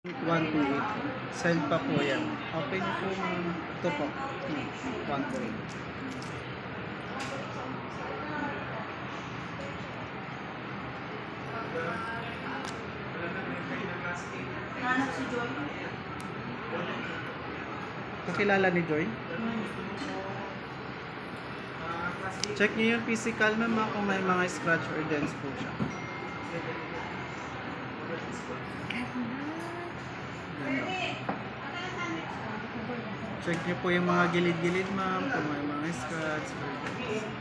128. Side pa po yan. Open po ito po. 128. Hanap si Joy. Kakilala ni Joy? Check niyo yung physical naman kung may mga scratch or dents po siya. Check niyo po yung mga gilid-gilid ma'am kung may mga scratch or dents.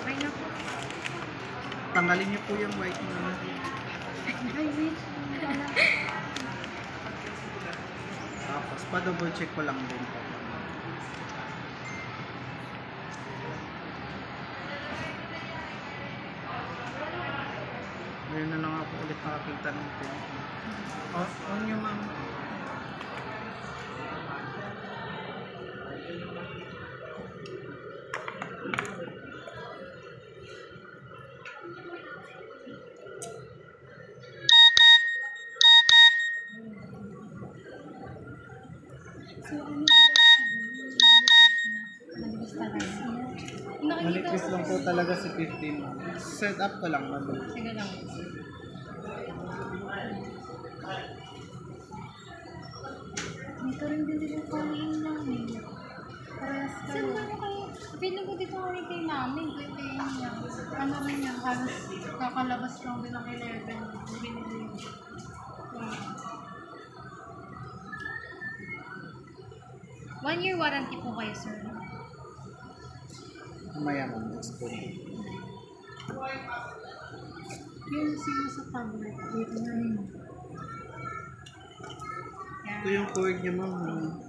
Okay na po. Tanggalin niyo po yung white na. Tapos pa-double check ko lang din po. Ngayon na lang ako ulit nakakita ng pin. On nyo ma'am. So, ano Malikis lang po talaga si 15. Set up ko lang ma'am. Sige lang. Dito rin din dito kanin namin. Parehas kayo. Saan ba kayo? Feeling ko dito kanin kay namin. Kaya niya. Ano rin yan? Halos kakalabas lang din ang 11. Binili yun. One year warranty po kayo, sir. Mamaya ma'am. Explain. Yung sino sa tablet. Dito na rin. Ito yung cord niya ma'am.